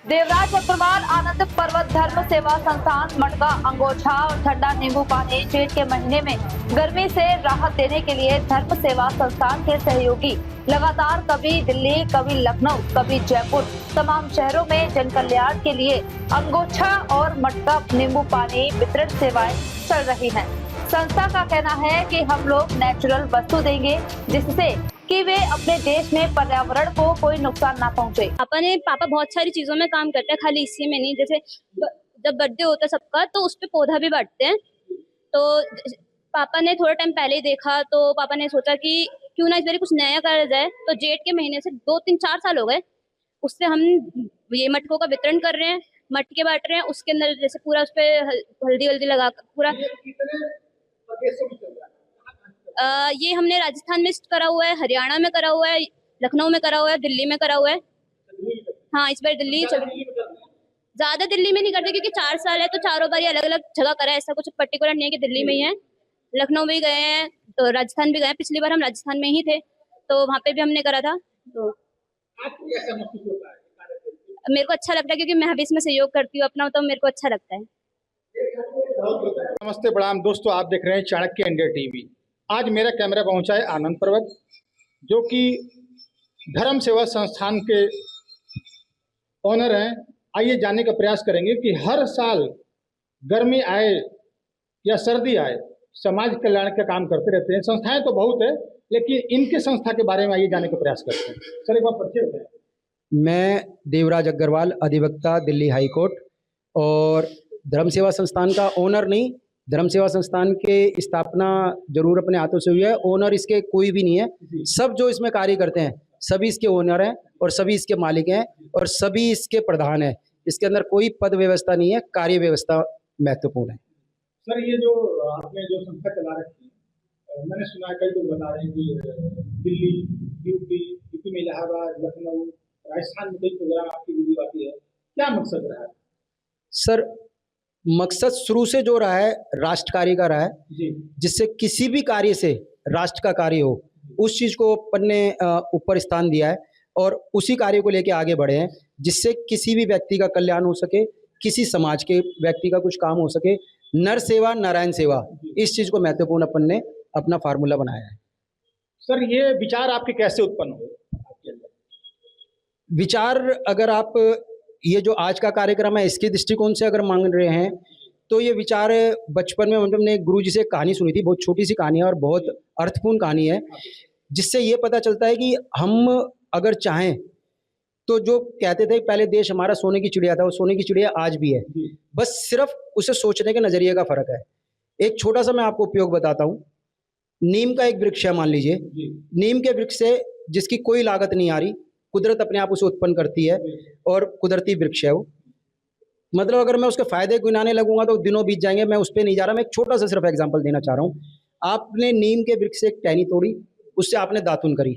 देवराज अग्रवाल आनंद पर्वत धर्म सेवा संस्थान मटका अंगोछा और ठंडा नींबू पानी जेठ के महीने में गर्मी से राहत देने के लिए धर्म सेवा संस्थान के सहयोगी लगातार कभी दिल्ली, कभी लखनऊ, कभी जयपुर, तमाम शहरों में जन कल्याण के लिए अंगोछा और मटका नींबू पानी वितरण सेवाएं चल रही हैं। संस्था का कहना है कि हम लोग नेचुरल वस्तु देंगे जिससे कि वे अपने देश में पर्यावरण को कोई नुकसान ना पहुंचे। पापा बहुत सारी चीजों में काम करते हैं, खाली इसी में नहीं। जैसे जब बर्थडे होता है सबका तो उस पे पौधा भी बांटते हैं। तो पापा ने थोड़ा टाइम पहले ही देखा तो पापा ने सोचा कि क्यों ना इस बार कुछ नया करा जाए। तो जेठ के महीने से 2-3-4 साल हो गए उससे हम ये मटकों का वितरण कर रहे हैं, मटके बांट रहे हैं। उसके अंदर जैसे पूरा उस पे हल्दी लगा पूरा ये हमने राजस्थान में करा हुआ है, हरियाणा में करा हुआ है, लखनऊ में करा हुआ है, दिल्ली में करा हुआ है। हाँ, इस बार दिल्ली ज्यादा दिल्ली में नहीं करते क्योंकि 4 साल है तो चारों बार अलग अलग जगह करा है। ऐसा कुछ पर्टिकुलर नहीं है कि दिल्ली में ही है। लखनऊ में गए हैं तो राजस्थान भी गए। पिछली बार हम राजस्थान में ही थे तो वहां पे भी हमने करा था। तो मेरे को अच्छा लगता है क्योंकि मैं भी इसमें सहयोग करती हूँ अपना, तो मेरे को अच्छा लगता है। नमस्ते प्रणाम दोस्तों, आप देख रहे हैं चाणक्य इंडिया टीवी। आज मेरा कैमरा पहुंचा है आनंद पर्वत, जो कि धर्म सेवा संस्थान के ओनर हैं। आइए जानने का प्रयास करेंगे कि हर साल गर्मी आए या सर्दी आए समाज कल्याण का काम करते रहते हैं। संस्थाएं तो बहुत है लेकिन इनके संस्था के बारे में आइए जानने का प्रयास करते हैं। सर एक बार परिचय बताएं। मैं देवराज अग्रवाल, अधिवक्ता, दिल्ली हाई कोर्ट, और धर्म सेवा संस्थान का ओनर नहीं। धर्म सेवा संस्थान के स्थापना जरूर अपने हाथों से हुई है, ओनर इसके कोई भी नहीं है। सब जो इसमें कार्य करते हैं सभी इसके ओनर हैं और सभी इसके मालिक हैं और सभी इसके प्रधान हैं। इसके अंदर कोई पद व्यवस्था नहीं है, कार्य व्यवस्था महत्वपूर्ण है। सर ये जो आपने जो संस्था चला रखी है, मैंने सुना है कई लोग बता रहे हैं कि दिल्ली, यूपी में इलाहाबाद, लखनऊ, राजस्थान में कई प्रोग्राम आपकी वीडियो आती है। क्या मकसद रहा है? सर मकसद शुरू से जो रहा है राष्ट्र कार्य का रहा है जी। जिससे किसी भी कार्य से राष्ट्र का कार्य हो उस चीज को अपन ने ऊपर स्थान दिया है और उसी कार्य को लेके आगे बढ़े हैं जिससे किसी भी व्यक्ति का कल्याण हो सके, किसी समाज के व्यक्ति का कुछ काम हो सके। नर सेवा नारायण सेवा, इस चीज को महत्वपूर्ण अपन ने अपना फार्मूला बनाया है। सर ये विचार आपके कैसे उत्पन्न हुए आपके अंदर? विचार अगर आप ये जो आज का कार्यक्रम है इसके दृष्टिकोण से अगर मांग रहे हैं तो ये विचार बचपन में हमने गुरु जी से कहानी सुनी थी। बहुत छोटी सी कहानी है और बहुत अर्थपूर्ण कहानी है, जिससे ये पता चलता है कि हम अगर चाहें तो जो कहते थे पहले देश हमारा सोने की चिड़िया था, वो सोने की चिड़िया आज भी है, बस सिर्फ उसे सोचने के नजरिए का फर्क है। एक छोटा सा मैं आपको उपयोग बताता हूँ। नीम का एक वृक्ष है, मान लीजिए। नीम के वृक्ष से जिसकी कोई लागत नहीं आ रही, कुदरत अपने आप उसे उत्पन्न करती है और कुदरती वृक्ष है वो। मतलब अगर मैं उसके फायदे गिनाने लगूंगा तो दिनों बीत जाएंगे, मैं उस पर नहीं जा रहा। मैं एक छोटा सा सिर्फ एग्जांपल देना चाह रहा हूँ। आपने नीम के वृक्ष से एक टहनी तोड़ी, उससे आपने दातुन करी,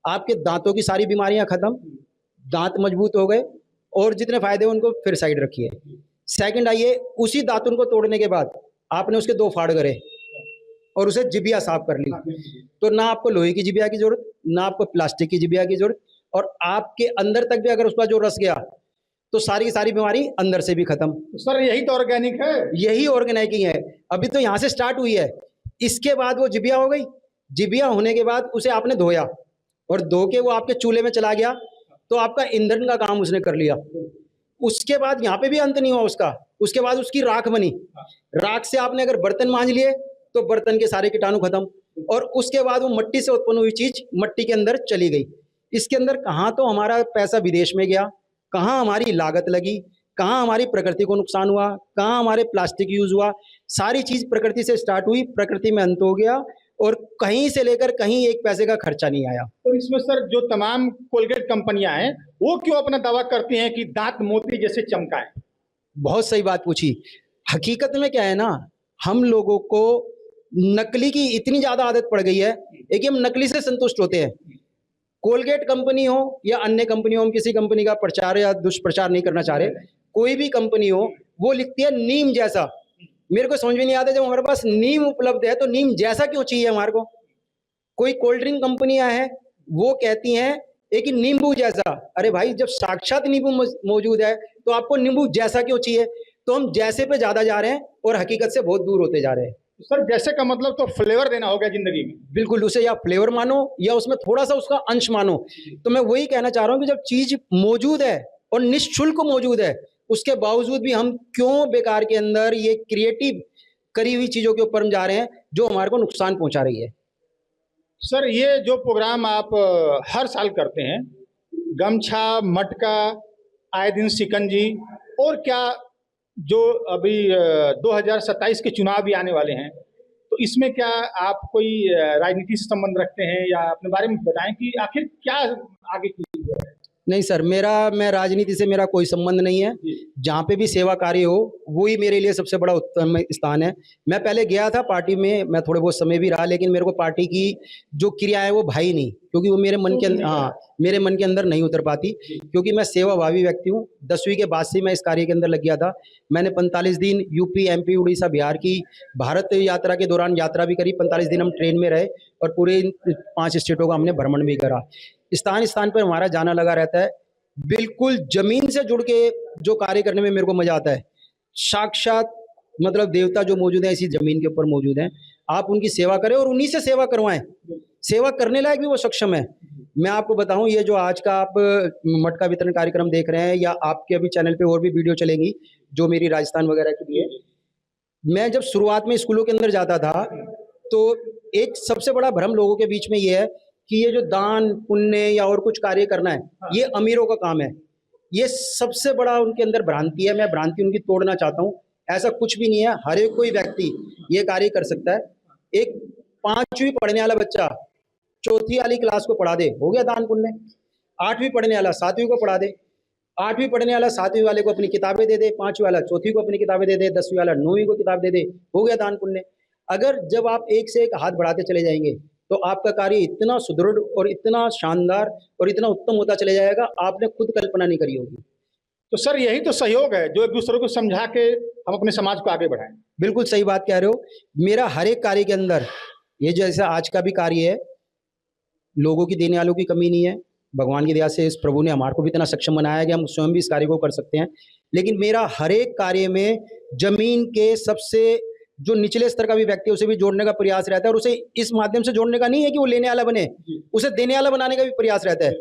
आपके दांतों की सारी बीमारियां खत्म, दांत मजबूत हो गए और जितने फायदे उनको फिर साइड रखिए। सेकंड आइए, उसी दातुन को तोड़ने के बाद आपने उसके 2 फाड़ करे और उसे जिबिया साफ कर ली, तो ना आपको लोहे की जिबिया की जरूरत, ना आपको प्लास्टिक की जिबिया की जरूरत, और आपके अंदर तक भी अगर उसका जो रस गया तो सारी की सारी बीमारी अंदर से भी खत्म। तो सर यही तो ऑर्गेनिक है, यही ऑर्गेनिक है। अभी तो यहाँ से स्टार्ट हुई है, इसके बाद वो जिबिया हो गई। जिबिया होने के बाद उसे आपने धोया और धो के वो आपके चूल्हे में चला गया तो आपका ईंधन का काम उसने कर लिया। उसके बाद यहाँ पे भी अंत नहीं हुआ उसका, उसके बाद उसकी राख बनी। राख से आपने अगर बर्तन मांज लिए तो बर्तन के सारे कीटाणु खत्म, और उसके बाद वो मिट्टी से उत्पन्न हुई चीज मिट्टी के अंदर चली गई। इसके अंदर कहाँ तो हमारा पैसा विदेश में गया, कहाँ हमारी लागत लगी, कहाँ हमारी प्रकृति को नुकसान हुआ, कहाँ हमारे प्लास्टिक यूज हुआ। सारी चीज प्रकृति से स्टार्ट हुई, प्रकृति में अंत हो गया और कहीं से लेकर कहीं एक पैसे का खर्चा नहीं आया। तो इसमें सर जो तमाम कोलगेट कंपनियां हैं वो क्यों अपना दावा करती हैं कि दांत मोती जैसे चमकाए? बहुत सही बात पूछी। हकीकत में क्या है ना, हम लोगों को नकली की इतनी ज्यादा आदत पड़ गई है कि हम नकली से संतुष्ट होते हैं। कोलगेट कंपनी हो या अन्य कंपनी हो, हम किसी कंपनी का प्रचार या दुष्प्रचार नहीं करना चाह रहे, कोई भी कंपनी हो वो लिखती है नीम जैसा। मेरे को समझ में नहीं आता, जब हमारे पास नीम उपलब्ध है तो नीम जैसा क्यों चाहिए हमारे को। कोई कोल्ड ड्रिंक कंपनियां हैं वो कहती हैं एक ही नींबू जैसा। अरे भाई, जब साक्षात नींबू मौजूद है तो आपको नींबू जैसा क्यों चाहिए? तो हम जैसे पे ज्यादा जा रहे हैं और हकीकत से बहुत दूर होते जा रहे हैं। सर जैसे का मतलब तो फ्लेवर देना हो गया जिंदगी में। बिल्कुल, उसे या फ्लेवर मानो या उसमें थोड़ा सा उसका अंश मानो। तो मैं वही कहना चाह रहा हूँ कि जब चीज मौजूद है और निःशुल्क मौजूद है, उसके बावजूद भी हम क्यों बेकार के अंदर ये क्रिएटिव करी हुई चीजों के ऊपर हम जा रहे हैं जो हमारे को नुकसान पहुंचा रही है। सर ये जो प्रोग्राम आप हर साल करते हैं, गमछा, मटका, आए दिन शिकंजी, और क्या जो अभी 2027 के चुनाव भी आने वाले हैं, तो इसमें क्या आप कोई राजनीति से संबंध रखते हैं, या अपने बारे में बताएं कि आखिर क्या आगे की है? नहीं सर, मैं राजनीति से मेरा कोई संबंध नहीं है। जहाँ पे भी सेवा कार्य हो वही मेरे लिए सबसे बड़ा उत्तम स्थान है। मैं पहले गया था पार्टी में, मैं थोड़े बहुत समय भी रहा, लेकिन मेरे को पार्टी की जो क्रिया है वो भाई नहीं, क्योंकि वो मेरे मन के अंदर, मेरे मन के अंदर नहीं उतर पाती, क्योंकि मैं सेवाभावी व्यक्ति हूँ। 10वीं के बाद से मैं इस कार्य के अंदर लग गया था। मैंने 45 दिन यूपी, MP, उड़ीसा, बिहार की भारत यात्रा के दौरान यात्रा भी करी। 45 दिन हम ट्रेन में रहे और पूरे 5 स्टेटों का हमने भ्रमण भी करा। स्थान स्थान पर हमारा जाना लगा रहता है। बिल्कुल जमीन से जुड़ के जो कार्य करने में मेरे को मजा आता है। साक्षात मतलब देवता जो मौजूद है इसी जमीन के ऊपर मौजूद हैं। आप उनकी सेवा करें और उन्हीं से सेवा करवाएं। सेवा करने लायक भी वो सक्षम है। मैं आपको बताऊं, ये जो आज का आप मटका वितरण कार्यक्रम देख रहे हैं, या आपके अभी चैनल पे और भी वीडियो चलेंगी जो मेरी राजस्थान वगैरह के लिए, मैं जब शुरुआत में स्कूलों के अंदर जाता था तो एक सबसे बड़ा भ्रम लोगों के बीच में ये है कि ये जो दान पुण्य या और कुछ कार्य करना है ये अमीरों का काम है। ये सबसे बड़ा उनके अंदर भ्रांति है। मैं भ्रांति उनकी तोड़ना चाहता हूँ। ऐसा कुछ भी नहीं है। हर एक कोई व्यक्ति ये कार्य कर सकता है। एक 5वीं पढ़ने वाला बच्चा 4थी वाली क्लास को पढ़ा दे, हो गया दान पुण्य। 8वीं पढ़ने वाला 7वीं को पढ़ा दे, 8वीं पढ़ने वाला 7वीं वाले को अपनी किताबें दे दे, 5वीं वाला 4थी को अपनी किताबें दे दे, 10वीं वाला 9वीं को किताब दे दे, हो गया दान पुण्य। अगर जब आप एक से एक हाथ बढ़ाते चले जाएंगे तो आपका कार्य इतना सुदृढ़ और इतना शानदार और इतना उत्तम होता चले जाएगा, आपने खुद कल्पना नहीं करी होगी। तो सर यही तो सहयोग है जो एक दूसरे को समझा के हम अपने समाज को आगे बढ़ाएं। बिल्कुल सही बात कह रहे हो। मेरा हर एक कार्य के अंदर, ये जैसा आज का भी कार्य है, लोगों की देने वालों की कमी नहीं है। भगवान की दया से इस प्रभु ने हमारे को भी इतना सक्षम बनाया कि हम स्वयं भी इस कार्य को कर सकते हैं। लेकिन मेरा हर एक कार्य में जमीन के सबसे जो निचले स्तर का भी व्यक्ति है उसे भी जोड़ने का प्रयास रहता है, और उसे इस माध्यम से जोड़ने का नहीं है कि वो लेने वाला बने, उसे देने वाला बनाने का भी प्रयास रहता है।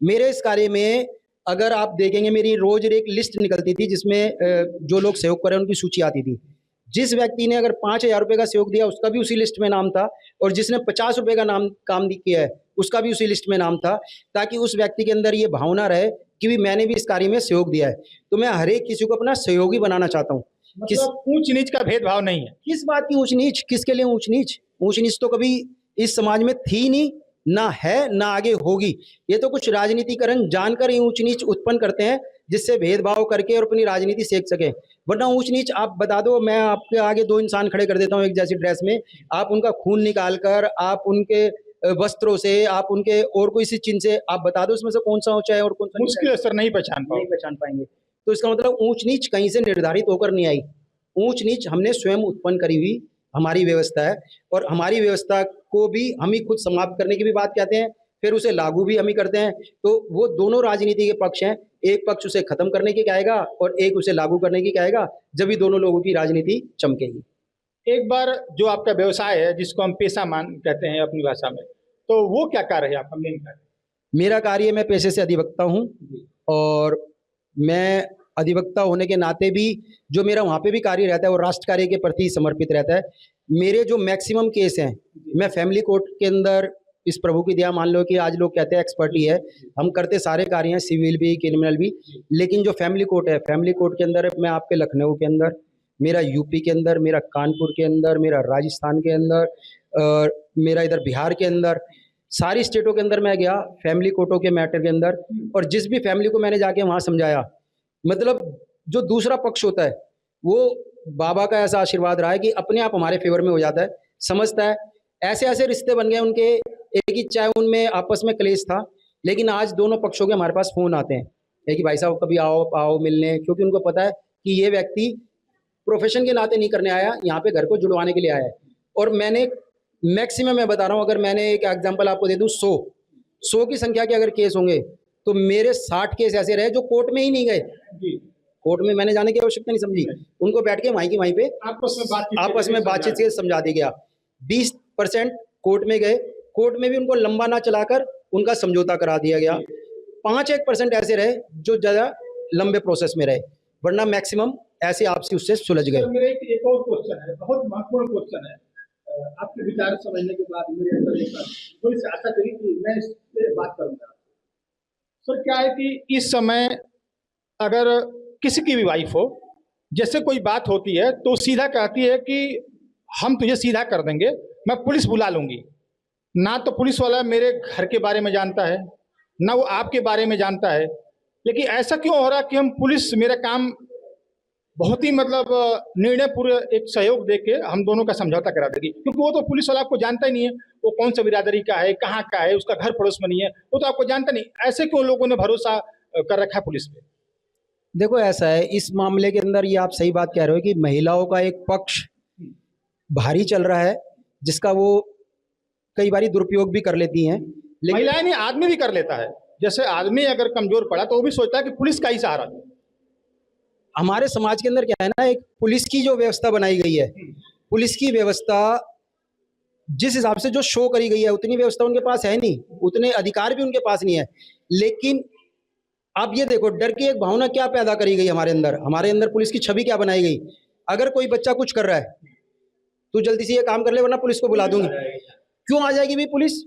मेरे इस कार्य में अगर आप देखेंगे, मेरी रोज एक लिस्ट निकलती थी जिसमें जो लोग सहयोग करें उनकी सूची आती थी। जिस व्यक्ति ने अगर 5000 रुपये का सहयोग दिया उसका भी उसी लिस्ट में नाम था, और जिसने 50 रुपये का काम किया है उसका भी उसी लिस्ट में नाम था, ताकि उस व्यक्ति के अंदर ये भावना रहे कि भी मैंने भी इस कार्य में सहयोग दिया है। तो मैं हर एक किसी को अपना सहयोगी बनाना चाहता हूँ। किस ऊंच नीच का भेदभाव नहीं है। किस बात की ऊंच नीच? किसके लिए ऊंच नीच? ऊंच नीच तो कभी इस समाज में थी नहीं, ना है, ना आगे होगी। ये तो कुछ राजनीतिकरण जानकर ही ऊंच नीच उत्पन्न करते हैं, जिससे भेदभाव करके और अपनी राजनीति सेक सके। वरना ऊंच नीच आप बता दो, मैं आपके आगे 2 इंसान खड़े कर देता हूँ एक जैसी ड्रेस में, आप उनका खून निकाल कर, आप उनके वस्त्रों से, आप उनके और कोई सी चिन्ह से आप बता दो उसमें से कौन सा ऊंचा है और कौन सा मुश्किल सर नहीं पहचान पाएंगे। तो इसका मतलब ऊंच नीच कहीं से निर्धारित होकर नहीं आई। ऊंच नीच हमने स्वयं उत्पन्न करी हुई हमारी व्यवस्था है, और हमारी व्यवस्था को भी हम ही खुद समाप्त करने की भी बात कहते हैं, फिर उसे लागू भी हम ही करते हैं। तो वो दोनों राजनीति के पक्ष हैं। एक पक्ष उसे खत्म करने की कहेगा और एक उसे लागू करने की कहेगा, जब भी दोनों लोगों की राजनीति चमकेगी। एक बार जो आपका व्यवसाय है जिसको हम पेशा कहते हैं अपनी भाषा में, तो वो क्या कार्य है आपका मेन कार्य? मेरा कार्य, मैं पेशे से अधिवक्ता हूँ, और मैं अधिवक्ता होने के नाते भी जो मेरा वहाँ पे भी कार्य रहता है वो राष्ट्र कार्य के प्रति समर्पित रहता है। मेरे जो मैक्सिमम केस हैं, मैं फैमिली कोर्ट के अंदर, इस प्रभु की दया मान लो कि आज लोग कहते हैं एक्सपर्टी है, हम करते सारे कार्य हैं, सिविल भी क्रिमिनल भी। लेकिन जो फैमिली कोर्ट है, फैमिली कोर्ट के अंदर मैं आपके लखनऊ के अंदर, मेरा यूपी के अंदर, मेरा कानपुर के अंदर, मेरा राजस्थान के अंदर, और मेरा इधर बिहार के अंदर, सारी स्टेटों के अंदर मैं गया फैमिली कोर्टों के मैटर के अंदर। और जिस भी फैमिली को मैंने जाके वहाँ समझाया, मतलब जो दूसरा पक्ष होता है वो बाबा का ऐसा आशीर्वाद रहा है कि अपने आप हमारे फेवर में हो जाता है, समझता है। ऐसे ऐसे रिश्ते बन गए उनके, एक ही चाहे उनमें आपस में क्लेश था, लेकिन आज दोनों पक्षों के हमारे पास फोन आते हैं कि भाई साहब कभी आओ मिलने, क्योंकि उनको पता है कि ये व्यक्ति प्रोफेशन के नाते नहीं करने आया, यहाँ पे घर को जुड़वाने के लिए आया है। और मैंने मैक्सिमम, मैं बता रहा हूँ, अगर मैंने एक एग्जांपल आपको दे दूँ, 100 की संख्या के अगर केस होंगे तो मेरे 60 केस ऐसे रहे जो कोर्ट में ही नहीं गए। कोर्ट में मैंने जाने की आवश्यकता नहीं समझी, उनको बैठ के वहीं की वहीं पे आपस में बातचीत से समझा दिया गया। 20% कोर्ट में गए, कोर्ट में भी उनको लंबा ना चलाकर उनका समझौता करा दिया गया। 5-1% ऐसे रहे जो ज़्यादा लंबे प्रोसेस में रहे, वरना मैक्सिमम ऐसे आपसी उससे सुलझ गए। मेरा एक और क्वेश्चन है, बहुत महत्वपूर्ण क्वेश्चन है। आपके विचार समझने के बाद मेरे अंदर थोड़ी सी आशा करी कि मैं इस पे बात करूंगा। सर क्या है कि इस समय अगर किसी की भी वाइफ हो, जैसे कोई बात होती है तो सीधा कहती है कि हम तुझे सीधा कर देंगे, मैं पुलिस बुला लूंगी। ना तो पुलिस वाला मेरे घर के बारे में जानता है, ना वो आपके बारे में जानता है। लेकिन ऐसा क्यों हो रहा कि हम पुलिस मेरा काम बहुत ही मतलब निर्णय पूरे एक सहयोग देके हम दोनों का समझौता करा देगी, क्योंकि वो तो पुलिस वाला आपको जानता ही नहीं है, वो कौन सा बिरादरी का है, कहाँ का है, उसका घर पड़ोस में नहीं है, वो तो आपको जानता नहीं। ऐसे क्यों लोगों ने भरोसा कर रखा है पुलिस पे? देखो ऐसा है, इस मामले के अंदर ये आप सही बात कह रहे हो कि महिलाओं का एक पक्ष भारी चल रहा है, जिसका वो कई बारी दुरुपयोग भी कर लेती हैं। लेकिन महिलाएं नहीं, आदमी भी कर लेता है। जैसे आदमी अगर कमजोर पड़ा तो वो भी सोचता है कि पुलिस का ही सहारा दो। हमारे समाज के अंदर क्या है ना, एक पुलिस की जो व्यवस्था बनाई गई है, पुलिस की व्यवस्था जिस हिसाब से जो शो करी गई है उतनी व्यवस्था उनके पास है नहीं, उतने अधिकार भी उनके पास नहीं है। लेकिन आप ये देखो, डर की एक भावना क्या पैदा करी गई हमारे अंदर पुलिस की छवि क्या बनाई गई। अगर कोई बच्चा कुछ कर रहा है, तू जल्दी से ये काम कर ले वरना पुलिस को बुला दूंगी। क्यों आ जाएगी भाई पुलिस?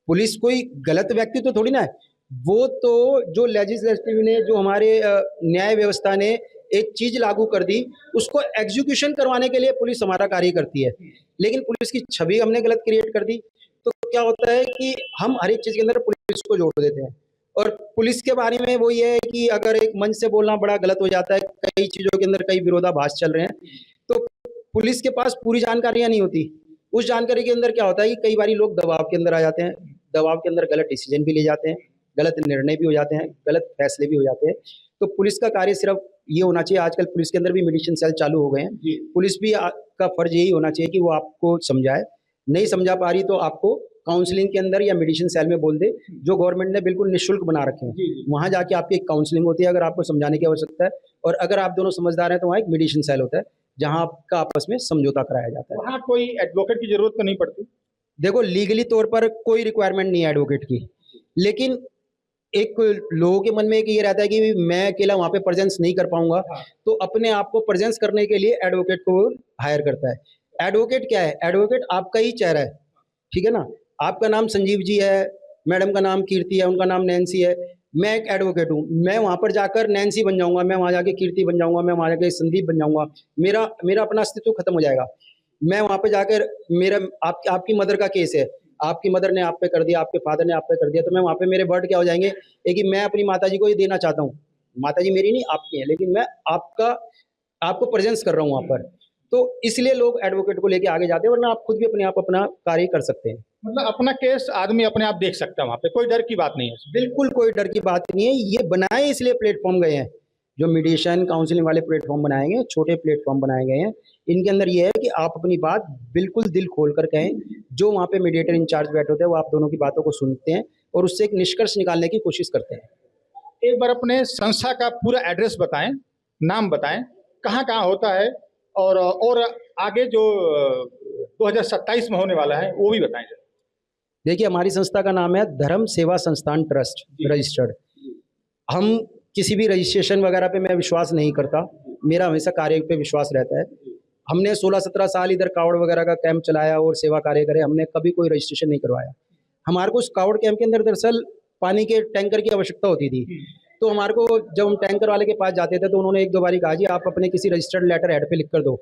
पुलिस कोई गलत व्यक्ति तो थोड़ी ना है, वो तो जो लेजिस्लेटिव ने, जो हमारे न्याय व्यवस्था ने एक चीज लागू कर दी, उसको एग्जीक्यूशन करवाने के लिए पुलिस हमारा कार्य करती है। लेकिन पुलिस की छवि हमने गलत क्रिएट कर दी, तो क्या होता है कि हम हर एक चीज के अंदर पुलिस को जोड़ देते हैं। और पुलिस के बारे में वो ये है कि अगर एक मंच से बोलना बड़ा गलत हो जाता है, कई चीजों के अंदर कई विरोधाभास चल रहे हैं, तो पुलिस के पास पूरी जानकारियां नहीं होती। उस जानकारी के अंदर क्या होता है कि कई बार लोग दबाव के अंदर आ जाते हैं, दबाव के अंदर गलत डिसीजन भी ले जाते हैं, गलत निर्णय भी हो जाते हैं, गलत फैसले भी हो जाते हैं। तो पुलिस का कार्य सिर्फ ये होना चाहिए, आजकल पुलिस के अंदर भी मेडिसिन सेल चालू हो गए हैं, पुलिस भी का फर्ज यही होना चाहिए कि वो आपको समझाए, नहीं समझा पा रही तो आपको काउंसलिंग के अंदर या मेडिसिन सेल में बोल दे, जो गवर्नमेंट ने बिल्कुल निःशुल्क बना रखे हैं। वहां जाके आपकी एक काउंसलिंग होती है अगर आपको समझाने की आवश्यकता है, और अगर आप दोनों समझदार हैं तो वहाँ एक मेडिसिन सेल होता है जहाँ आपका आपस में समझौता कराया जाता है। वहाँ कोई एडवोकेट की जरूरत तो नहीं पड़ती? देखो लीगली तौर पर कोई रिक्वायरमेंट नहीं है एडवोकेट की, लेकिन एक लोगों के मन में एक ये रहता है कि मैं अकेला वहाँ पे प्रेजेंस नहीं कर पाऊंगा, तो अपने आप को प्रेजेंस करने के लिए एडवोकेट को हायर करता है। एडवोकेट क्या है? एडवोकेट आपका ही चेहरा है, ठीक है ना। आपका नाम संजीव जी है, मैडम का नाम कीर्ति है, उनका नाम नैन्सी है, मैं एक एडवोकेट हूँ। मैं वहाँ पर जाकर नैन्सी बन जाऊंगा, मैं वहाँ जाके कीर्ति बन जाऊंगा, मैं वहाँ जाके संदीप बन जाऊंगा, मेरा अपना अस्तित्व खत्म हो जाएगा। मैं वहाँ पे जाकर आपकी मदर का केस है, आपकी मदर ने आप पे कर दिया, आपके फादर ने आप पे कर दिया, तो मैं वहाँ पे मेरे वर्ड क्या हो जाएंगे कि मैं अपनी माताजी को ये देना चाहता हूँ, माताजी मेरी नहीं आपकी है, लेकिन मैं आपको प्रेजेंस कर रहा हूँ वहाँ पर। तो इसलिए लोग एडवोकेट को लेके आगे जाते हैं, वरना आप खुद भी अपने आप अपना कार्य कर सकते हैं। मतलब अपना केस आदमी अपने आप देख सकता है, वहाँ पे कोई डर की बात नहीं है। बिल्कुल कोई डर की बात नहीं है। ये बनाए इसलिए प्लेटफॉर्म गए हैं, जो मीडिएशन काउंसलिंग वाले प्लेटफॉर्म बनाए गए हैं, छोटे प्लेटफॉर्म बनाए गए हैं। इनके अंदर ये है कि आप अपनी बात बिल्कुल दिल खोल कर कहें, जो वहाँ पे मीडिएटर इंचार्ज बैठे होते हैं वो आप दोनों की बातों को सुनते हैं और उससे एक निष्कर्ष निकालने की कोशिश करते हैं। एक बार अपने संस्था का पूरा एड्रेस बताएं, नाम बताएं, कहाँ होता है, और आगे जो 2027 में होने वाला है वो भी बताएं। देखिए हमारी संस्था का नाम है धर्म सेवा संस्थान ट्रस्ट रजिस्टर्ड। हम किसी भी रजिस्ट्रेशन वगैरह पे मैं विश्वास नहीं करता, मेरा हमेशा कार्य पे विश्वास रहता है। हमने 16-17 साल इधर कावड़ वगैरह का कैंप चलाया और सेवा कार्य करे, हमने कभी कोई रजिस्ट्रेशन नहीं करवाया। हमारे को उस कावड़ कैंप के अंदर दरअसल पानी के टैंकर की आवश्यकता होती थी, तो हमारे को जब हम टैंकर वाले के पास जाते थे तो उन्होंने 1-2 बारी कहा जी आप अपने किसी रजिस्टर्ड लेटर हेड पे लिख कर दो,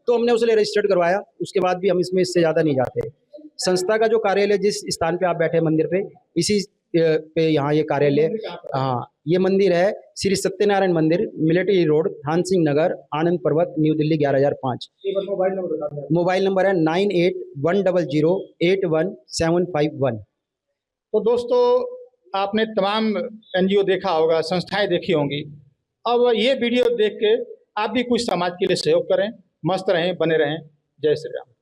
तो हमने उसे रजिस्टर्ड करवाया। उसके बाद भी हम इससे ज़्यादा नहीं जाते। संस्था का जो कार्यालय जिस स्थान पे आप बैठे मंदिर पे, इसी पे यहाँ ये कार्यालय, हाँ ये मंदिर है श्री सत्यनारायण मंदिर, मिलिट्री रोड, थान सिंह नगर, आनंद पर्वत, न्यू दिल्ली 11005। मोबाइल नंबर है 9810081751। तो दोस्तों आपने तमाम NGO देखा होगा, संस्थाएं देखी होंगी। अब ये वीडियो देख के आप भी कुछ समाज के लिए सहयोग करें। मस्त रहें, बने रहें। जय श्री राम।